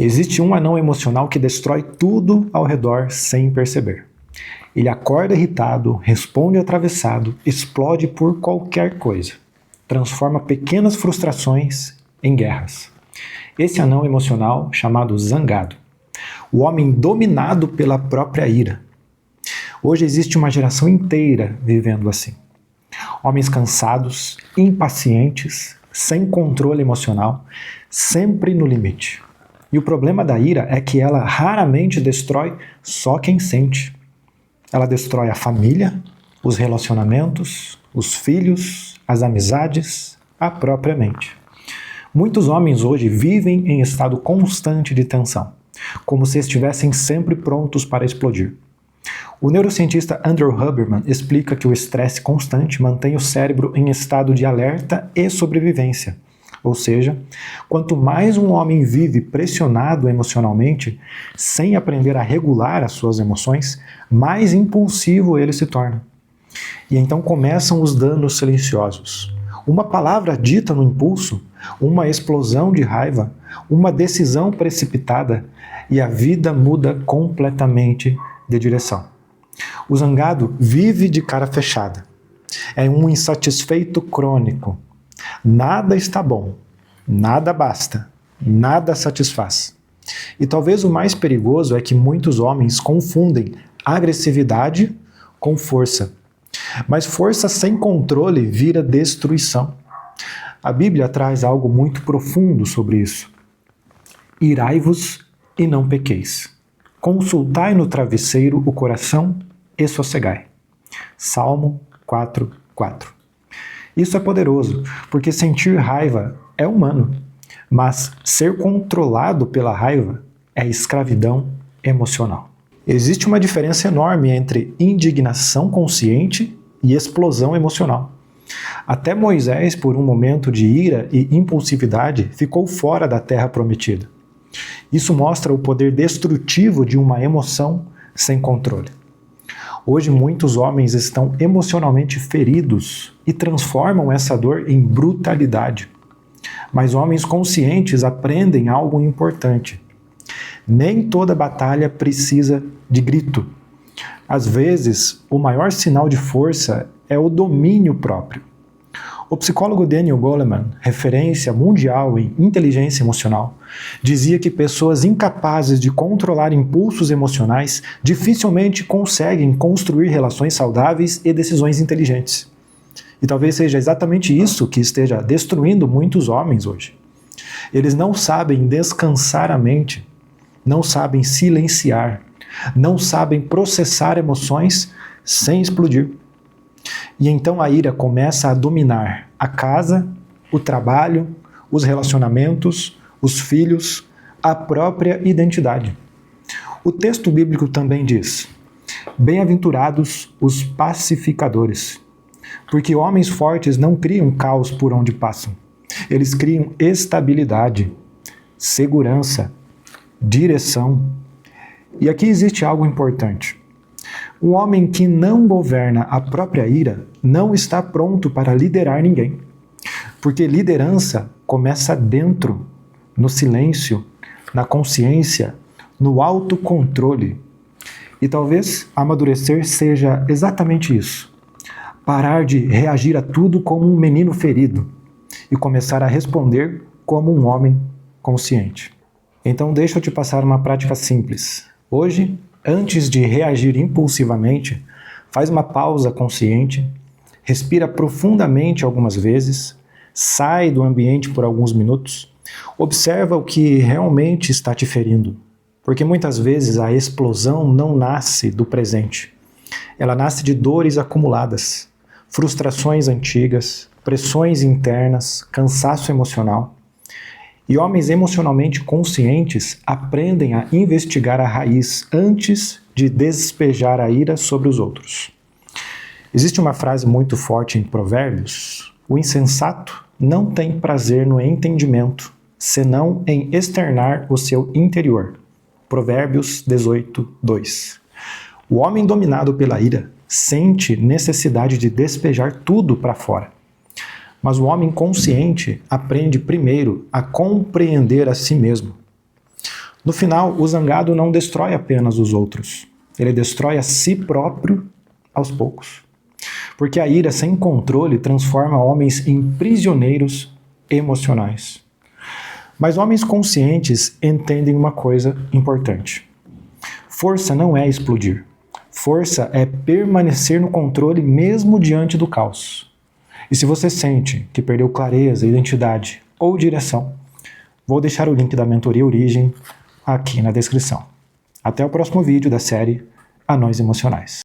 Existe um anão emocional que destrói tudo ao redor sem perceber. Ele acorda irritado, responde atravessado, explode por qualquer coisa. Transforma pequenas frustrações em guerras. Esse anão emocional chamado zangado. O homem dominado pela própria ira. Hoje existe uma geração inteira vivendo assim. Homens cansados, impacientes, sem controle emocional, sempre no limite. E o problema da ira é que ela raramente destrói só quem sente. Ela destrói a família, os relacionamentos, os filhos, as amizades, a própria mente. Muitos homens hoje vivem em estado constante de tensão, como se estivessem sempre prontos para explodir. O neurocientista Andrew Huberman explica que o estresse constante mantém o cérebro em estado de alerta e sobrevivência. Ou seja, quanto mais um homem vive pressionado emocionalmente, sem aprender a regular as suas emoções, mais impulsivo ele se torna. E então começam os danos silenciosos. Uma palavra dita no impulso, uma explosão de raiva, uma decisão precipitada e a vida muda completamente de direção. O zangado vive de cara fechada. É um insatisfeito crônico. Nada está bom, nada basta, nada satisfaz. E talvez o mais perigoso é que muitos homens confundem agressividade com força. Mas força sem controle vira destruição. A Bíblia traz algo muito profundo sobre isso. Irai-vos e não pequeis. Consultai no travesseiro o coração e sossegai. Salmo 4:4. Isso é poderoso, porque sentir raiva é humano, mas ser controlado pela raiva é escravidão emocional. Existe uma diferença enorme entre indignação consciente e explosão emocional. Até Moisés, por um momento de ira e impulsividade, ficou fora da terra prometida. Isso mostra o poder destrutivo de uma emoção sem controle. Hoje muitos homens estão emocionalmente feridos e transformam essa dor em brutalidade. Mas homens conscientes aprendem algo importante. Nem toda batalha precisa de grito. Às vezes, o maior sinal de força é o domínio próprio. O psicólogo Daniel Goleman, referência mundial em inteligência emocional, dizia que pessoas incapazes de controlar impulsos emocionais dificilmente conseguem construir relações saudáveis e decisões inteligentes. E talvez seja exatamente isso que esteja destruindo muitos homens hoje. Eles não sabem descansar a mente, não sabem silenciar, não sabem processar emoções sem explodir. E então a ira começa a dominar a casa, o trabalho, os relacionamentos, os filhos, a própria identidade. O texto bíblico também diz: bem-aventurados os pacificadores, porque homens fortes não criam caos por onde passam. Eles criam estabilidade, segurança, direção. E aqui existe algo importante. Um homem que não governa a própria ira não está pronto para liderar ninguém. Porque liderança começa dentro, no silêncio, na consciência, no autocontrole. E talvez amadurecer seja exatamente isso. Parar de reagir a tudo como um menino ferido e começar a responder como um homem consciente. Então deixa eu te passar uma prática simples. Hoje, antes de reagir impulsivamente, faz uma pausa consciente, respira profundamente algumas vezes, sai do ambiente por alguns minutos, observa o que realmente está te ferindo, porque muitas vezes a explosão não nasce do presente, ela nasce de dores acumuladas, frustrações antigas, pressões internas, cansaço emocional. E homens emocionalmente conscientes aprendem a investigar a raiz antes de despejar a ira sobre os outros. Existe uma frase muito forte em Provérbios: o insensato não tem prazer no entendimento, senão em externar o seu interior. Provérbios 18:2. O homem dominado pela ira sente necessidade de despejar tudo para fora. Mas o homem consciente aprende primeiro a compreender a si mesmo. No final, o zangado não destrói apenas os outros, ele destrói a si próprio aos poucos. Porque a ira sem controle transforma homens em prisioneiros emocionais. Mas homens conscientes entendem uma coisa importante. Força não é explodir. Força é permanecer no controle mesmo diante do caos. E se você sente que perdeu clareza, identidade ou direção, vou deixar o link da mentoria Origem aqui na descrição. Até o próximo vídeo da série Anões Emocionais.